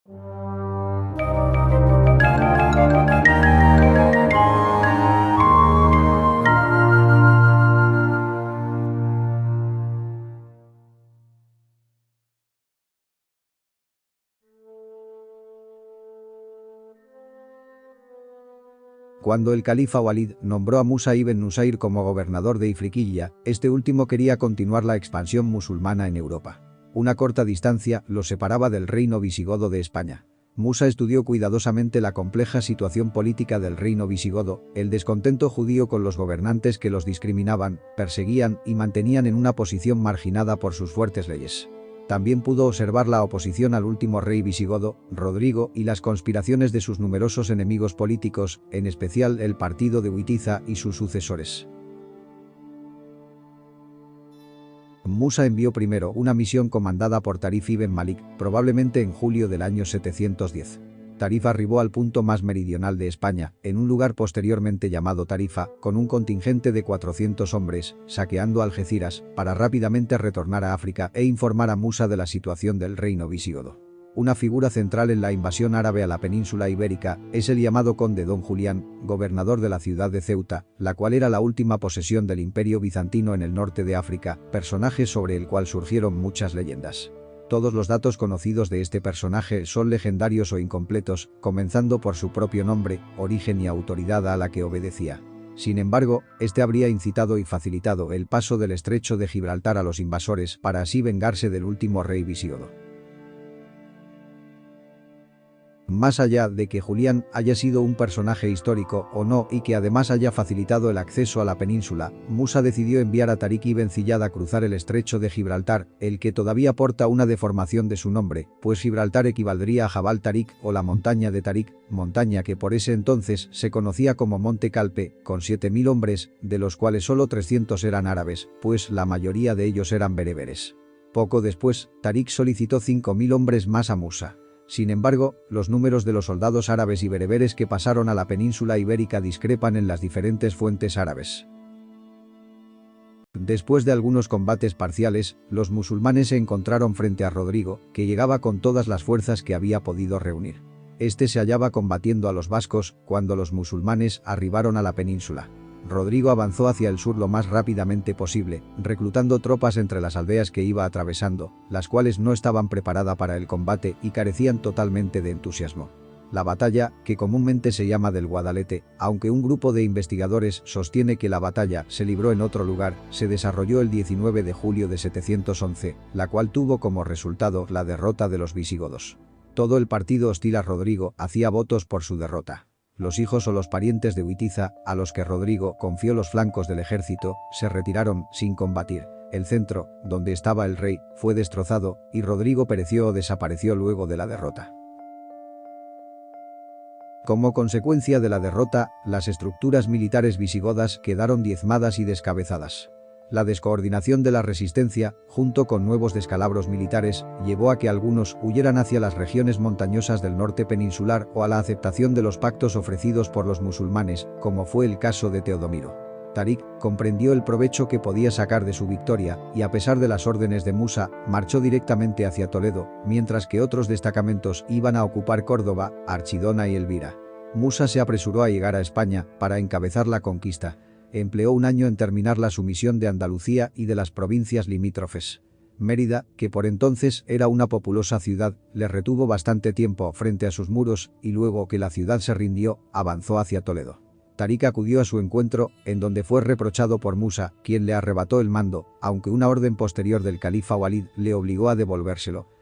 Cuando el califa Walid nombró a Musa ibn Nusayr como gobernador de Ifriqiya, este último quería continuar la expansión musulmana en Europa. Una corta distancia los separaba del reino visigodo de España. Musa estudió cuidadosamente la compleja situación política del reino visigodo, el descontento judío con los gobernantes que los discriminaban, perseguían y mantenían en una posición marginada por sus fuertes leyes. También pudo observar la oposición al último rey visigodo, Rodrigo, y las conspiraciones de sus numerosos enemigos políticos, en especial el partido de Witiza y sus sucesores. Musa envió primero una misión comandada por Tarif ibn Malik, probablemente en julio del año 710. Tarif arribó al punto más meridional de España, en un lugar posteriormente llamado Tarifa, con un contingente de 400 hombres, saqueando Algeciras, para rápidamente retornar a África e informar a Musa de la situación del reino visigodo. Una figura central en la invasión árabe a la península ibérica es el llamado conde Don Julián, gobernador de la ciudad de Ceuta, la cual era la última posesión del imperio bizantino en el norte de África, personaje sobre el cual surgieron muchas leyendas. Todos los datos conocidos de este personaje son legendarios o incompletos, comenzando por su propio nombre, origen y autoridad a la que obedecía. Sin embargo, este habría incitado y facilitado el paso del estrecho de Gibraltar a los invasores para así vengarse del último rey visigodo. Más allá de que Julián haya sido un personaje histórico o no y que además haya facilitado el acceso a la península, Musa decidió enviar a Tarik ibn Ziyad a cruzar el estrecho de Gibraltar, el que todavía porta una deformación de su nombre, pues Gibraltar equivaldría a Jabal Tarik o la montaña de Tarik, montaña que por ese entonces se conocía como Monte Calpe, con 7000 hombres, de los cuales solo 300 eran árabes, pues la mayoría de ellos eran bereberes. Poco después, Tarik solicitó 5000 hombres más a Musa. Sin embargo, los números de los soldados árabes y bereberes que pasaron a la península ibérica discrepan en las diferentes fuentes árabes. Después de algunos combates parciales, los musulmanes se encontraron frente a Rodrigo, que llegaba con todas las fuerzas que había podido reunir. Este se hallaba combatiendo a los vascos cuando los musulmanes arribaron a la península. Rodrigo avanzó hacia el sur lo más rápidamente posible, reclutando tropas entre las aldeas que iba atravesando, las cuales no estaban preparadas para el combate y carecían totalmente de entusiasmo. La batalla, que comúnmente se llama del Guadalete, aunque un grupo de investigadores sostiene que la batalla se libró en otro lugar, se desarrolló el 19 de julio de 711, la cual tuvo como resultado la derrota de los visigodos. Todo el partido hostil a Rodrigo hacía votos por su derrota. Los hijos o los parientes de Witiza, a los que Rodrigo confió los flancos del ejército, se retiraron sin combatir. El centro, donde estaba el rey, fue destrozado, y Rodrigo pereció o desapareció luego de la derrota. Como consecuencia de la derrota, las estructuras militares visigodas quedaron diezmadas y descabezadas. La descoordinación de la resistencia, junto con nuevos descalabros militares, llevó a que algunos huyeran hacia las regiones montañosas del norte peninsular o a la aceptación de los pactos ofrecidos por los musulmanes, como fue el caso de Teodomiro. Tarik comprendió el provecho que podía sacar de su victoria y, a pesar de las órdenes de Musa, marchó directamente hacia Toledo, mientras que otros destacamentos iban a ocupar Córdoba, Archidona y Elvira. Musa se apresuró a llegar a España para encabezar la conquista. Empleó un año en terminar la sumisión de Andalucía y de las provincias limítrofes. Mérida, que por entonces era una populosa ciudad, le retuvo bastante tiempo frente a sus muros y luego que la ciudad se rindió, avanzó hacia Toledo. Tarik acudió a su encuentro, en donde fue reprochado por Musa, quien le arrebató el mando, aunque una orden posterior del califa Walid le obligó a devolvérselo.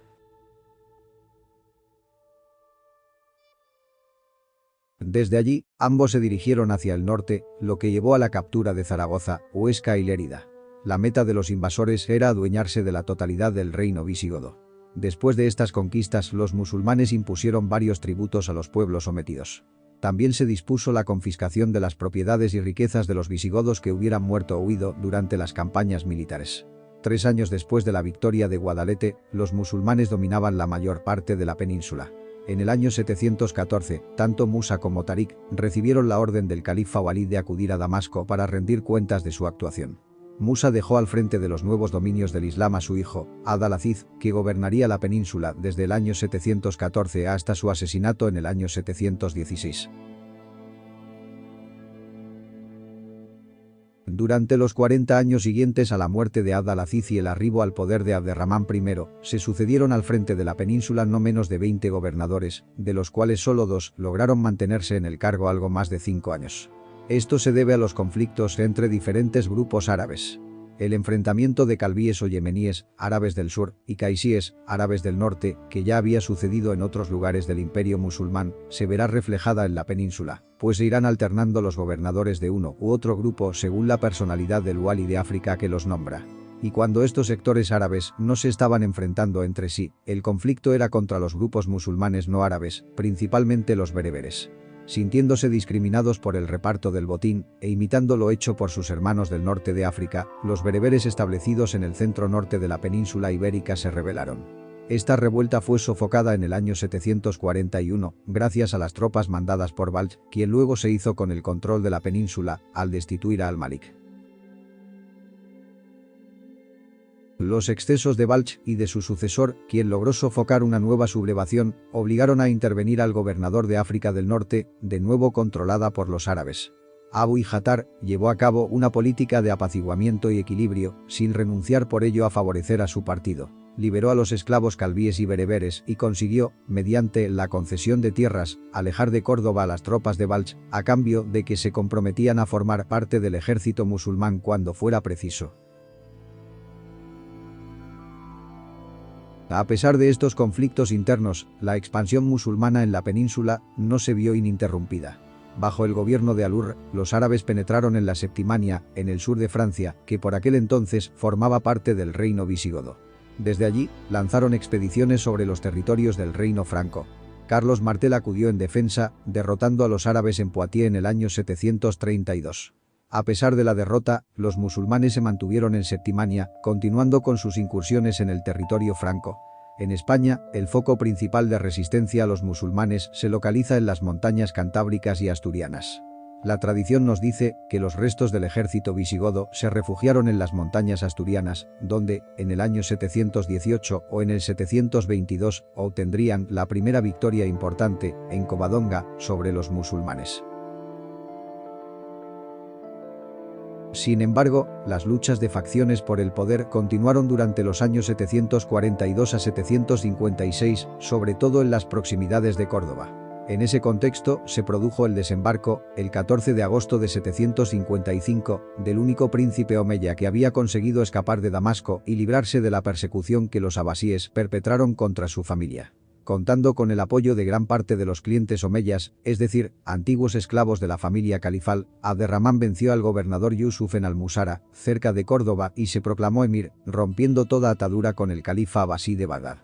Desde allí, ambos se dirigieron hacia el norte, lo que llevó a la captura de Zaragoza, Huesca y Lérida. La meta de los invasores era adueñarse de la totalidad del reino visigodo. Después de estas conquistas, los musulmanes impusieron varios tributos a los pueblos sometidos. También se dispuso la confiscación de las propiedades y riquezas de los visigodos que hubieran muerto o huido durante las campañas militares. 3 años después de la victoria de Guadalete, los musulmanes dominaban la mayor parte de la península. En el año 714, tanto Musa como Tarik recibieron la orden del califa Walid de acudir a Damasco para rendir cuentas de su actuación. Musa dejó al frente de los nuevos dominios del Islam a su hijo, Ad-al-Aziz, que gobernaría la península desde el año 714 hasta su asesinato en el año 716. Durante los 40 años siguientes a la muerte de Ad-al-Aziz y el arribo al poder de Abderramán I, se sucedieron al frente de la península no menos de 20 gobernadores, de los cuales solo 2 lograron mantenerse en el cargo algo más de 5 años. Esto se debe a los conflictos entre diferentes grupos árabes. El enfrentamiento de calvíes o yemeníes, árabes del sur, y caisíes, árabes del norte, que ya había sucedido en otros lugares del imperio musulmán, se verá reflejada en la península, pues se irán alternando los gobernadores de uno u otro grupo según la personalidad del wali de África que los nombra. Y cuando estos sectores árabes no se estaban enfrentando entre sí, el conflicto era contra los grupos musulmanes no árabes, principalmente los bereberes. Sintiéndose discriminados por el reparto del botín e imitando lo hecho por sus hermanos del norte de África, los bereberes establecidos en el centro norte de la península ibérica se rebelaron. Esta revuelta fue sofocada en el año 741, gracias a las tropas mandadas por Balch, quien luego se hizo con el control de la península al destituir a al-Malik. Los excesos de Balch y de su sucesor, quien logró sofocar una nueva sublevación, obligaron a intervenir al gobernador de África del Norte, de nuevo controlada por los árabes. Abu Ihatar llevó a cabo una política de apaciguamiento y equilibrio, sin renunciar por ello a favorecer a su partido. Liberó a los esclavos calvíes y bereberes y consiguió, mediante la concesión de tierras, alejar de Córdoba a las tropas de Balch, a cambio de que se comprometían a formar parte del ejército musulmán cuando fuera preciso. A pesar de estos conflictos internos, la expansión musulmana en la península no se vio ininterrumpida. Bajo el gobierno de Alur, los árabes penetraron en la Septimania, en el sur de Francia, que por aquel entonces formaba parte del reino visigodo. Desde allí, lanzaron expediciones sobre los territorios del reino franco. Carlos Martel acudió en defensa, derrotando a los árabes en Poitiers en el año 732. A pesar de la derrota, los musulmanes se mantuvieron en Septimania, continuando con sus incursiones en el territorio franco. En España, el foco principal de resistencia a los musulmanes se localiza en las montañas cantábricas y asturianas. La tradición nos dice que los restos del ejército visigodo se refugiaron en las montañas asturianas, donde, en el año 718 o en el 722, obtendrían la primera victoria importante, en Covadonga, sobre los musulmanes. Sin embargo, las luchas de facciones por el poder continuaron durante los años 742 a 756, sobre todo en las proximidades de Córdoba. En ese contexto, se produjo el desembarco, el 14 de agosto de 755, del único príncipe omeya que había conseguido escapar de Damasco y librarse de la persecución que los abasíes perpetraron contra su familia. Contando con el apoyo de gran parte de los clientes omeyas, es decir, antiguos esclavos de la familia califal, Abderramán venció al gobernador Yusuf en Almusara, cerca de Córdoba, y se proclamó emir, rompiendo toda atadura con el califa abasí de Bagdad.